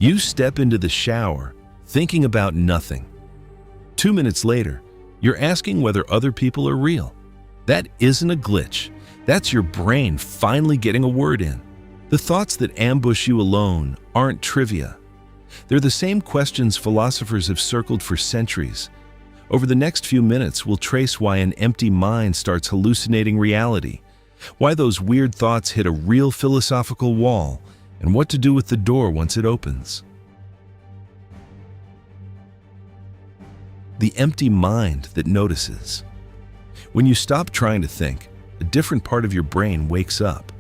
You step into the shower, thinking about nothing. 2 minutes later, you're asking whether other people are real. That isn't a glitch. That's your brain finally getting a word in. The thoughts that ambush you alone aren't trivia. They're the same questions philosophers have circled for centuries. Over the next few minutes, we'll trace why an empty mind starts hallucinating reality, why those weird thoughts hit a real philosophical wall, and what to do with the door once it opens. The empty mind that notices. When you stop trying to think, a different part of your brain wakes up.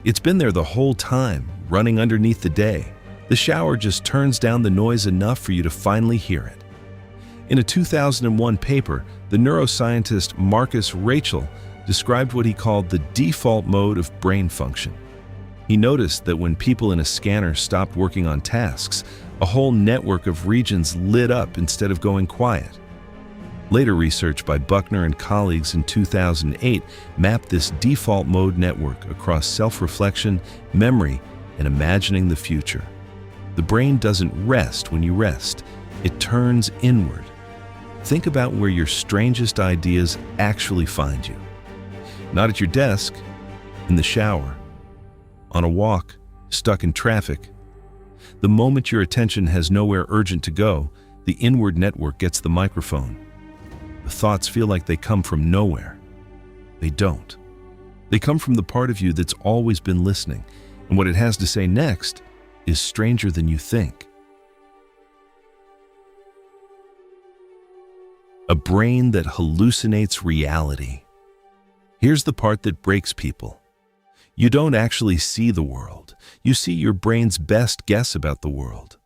It's been there the whole time, running underneath the day. The shower just turns down the noise enough for you to finally hear it. In a 2001 paper, the neuroscientist Marcus Rachel described what he called the default mode of brain function. He noticed that when people in a scanner stopped working on tasks, a whole network of regions lit up instead of going quiet. Later research by Buckner and colleagues in 2008 mapped this default mode network across self-reflection, memory, and imagining the future. The brain doesn't rest when you rest. It turns inward. Think about where your strangest ideas actually find you. Not at your desk, in the shower, on a walk, stuck in traffic. The moment your attention has nowhere urgent to go, the inward network gets the microphone. The thoughts feel like they come from nowhere. They don't. They come from the part of you that's always been listening, and what it has to say next is stranger than you think. A brain that hallucinates reality. Here's the part that breaks people. You don't actually see the world. You see your brain's best guess about the world.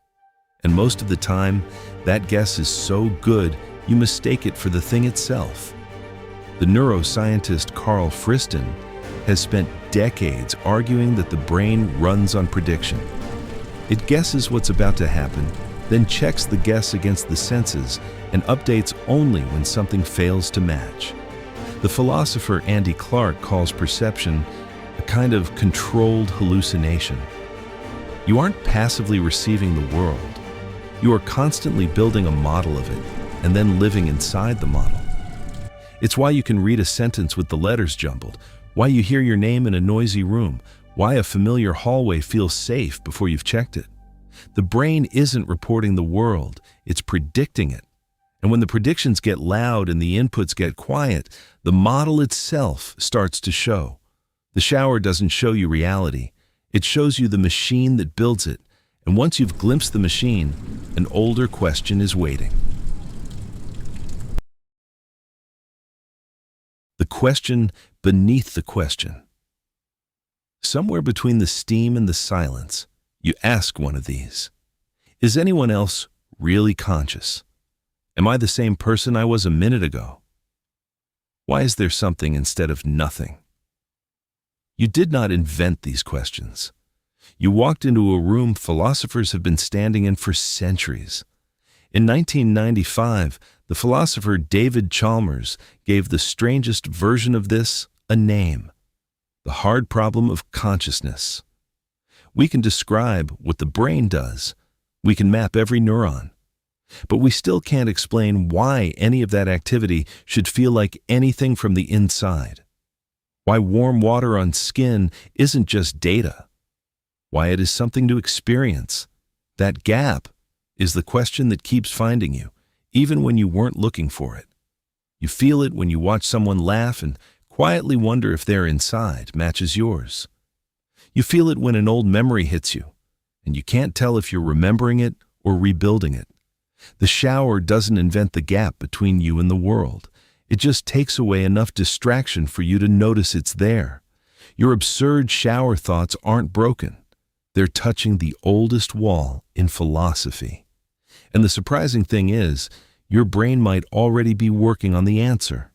And most of the time, that guess is so good, you mistake it for the thing itself. The neuroscientist Carl Friston has spent decades arguing that the brain runs on prediction. It guesses what's about to happen, then checks the guess against the senses and updates only when something fails to match. The philosopher Andy Clark calls perception a kind of controlled hallucination. You aren't passively receiving the world. You are constantly building a model of it and then living inside the model. It's why you can read a sentence with the letters jumbled, why you hear your name in a noisy room, why a familiar hallway feels safe before you've checked it. The brain isn't reporting the world, it's predicting it. And when the predictions get loud and the inputs get quiet, the model itself starts to show. The shower doesn't show you reality. It shows you the machine that builds it. And once you've glimpsed the machine, an older question is waiting. The question beneath the question. Somewhere between the steam and the silence, you ask one of these. Is anyone else really conscious? Am I the same person I was a minute ago? Why is there something instead of nothing? You did not invent these questions. You walked into a room philosophers have been standing in for centuries. In 1995, the philosopher David Chalmers gave the strangest version of this a name: the hard problem of consciousness. We can describe what the brain does. We can map every neuron. But we still can't explain why any of that activity should feel like anything from the inside. Why warm water on skin isn't just data. Why it is something to experience. That gap is the question that keeps finding you, even when you weren't looking for it. You feel it when you watch someone laugh and quietly wonder if their inside matches yours. You feel it when an old memory hits you, and you can't tell if you're remembering it or rebuilding it. The shower doesn't invent the gap between you and the world. It just takes away enough distraction for you to notice it's there. Your absurd shower thoughts aren't broken. They're touching the oldest wall in philosophy. And the surprising thing is, your brain might already be working on the answer.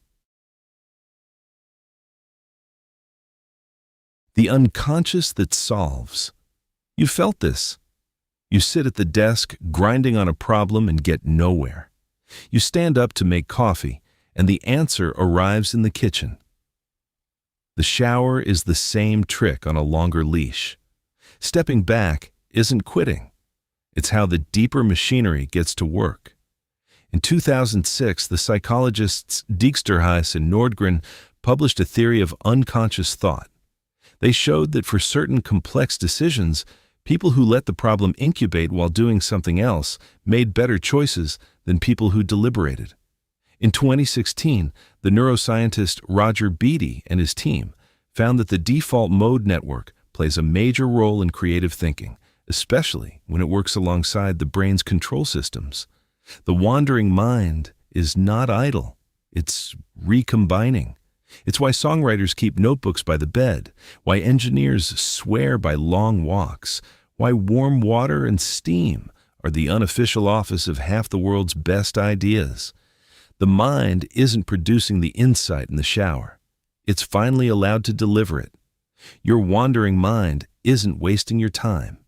The unconscious that solves. You felt this. You sit at the desk, grinding on a problem and get nowhere. You stand up to make coffee, and the answer arrives in the kitchen. The shower is the same trick on a longer leash. Stepping back isn't quitting. It's how the deeper machinery gets to work. In 2006, the psychologists Dijksterhuis and Nordgren published a theory of unconscious thought. They showed that for certain complex decisions, people who let the problem incubate while doing something else made better choices than people who deliberated. In 2016, the neuroscientist Roger Beatty and his team found that the default mode network plays a major role in creative thinking, especially when it works alongside the brain's control systems. The wandering mind is not idle. It's recombining. It's why songwriters keep notebooks by the bed, why engineers swear by long walks, why warm water and steam are the unofficial office of half the world's best ideas. The mind isn't producing the insight in the shower. It's finally allowed to deliver it. Your wandering mind isn't wasting your time.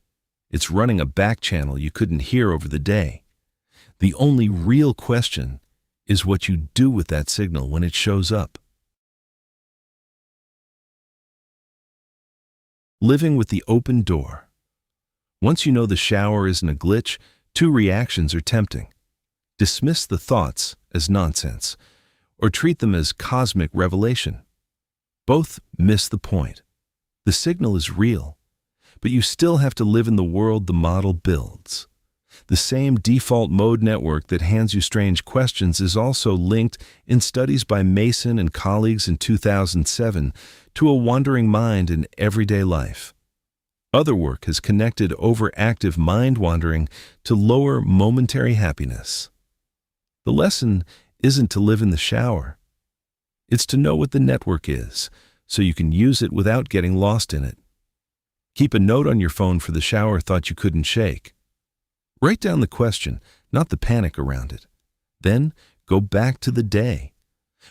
It's running a back channel you couldn't hear over the day. The only real question is what you do with that signal when it shows up. Living with the open door. Once you know the shower isn't a glitch, two reactions are tempting. Dismiss the thoughts as nonsense, or treat them as cosmic revelation. Both miss the point. The signal is real, but you still have to live in the world the model builds. The same default mode network that hands you strange questions is also linked in studies by Mason and colleagues in 2007 to a wandering mind in everyday life. Other work has connected overactive mind wandering to lower momentary happiness. The lesson isn't to live in the shower. It's to know what the network is, so you can use it without getting lost in it. Keep a note on your phone for the shower thought you couldn't shake. Write down the question, not the panic around it. Then go back to the day.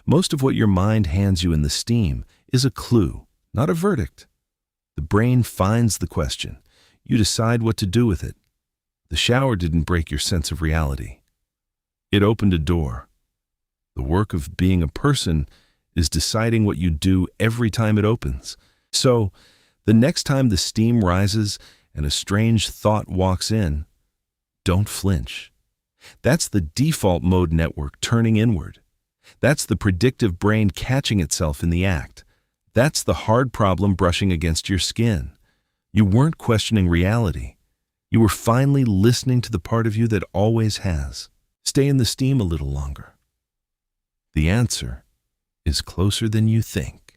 Most of what your mind hands you in the steam is a clue, not a verdict. The brain finds the question. You decide what to do with it. The shower didn't break your sense of reality. It opened a door. The work of being a person is deciding what you do every time it opens. So, the next time the steam rises and a strange thought walks in, don't flinch. That's the default mode network turning inward. That's the predictive brain catching itself in the act. That's the hard problem brushing against your skin. You weren't questioning reality. You were finally listening to the part of you that always has. Stay in the steam a little longer. The answer is closer than you think.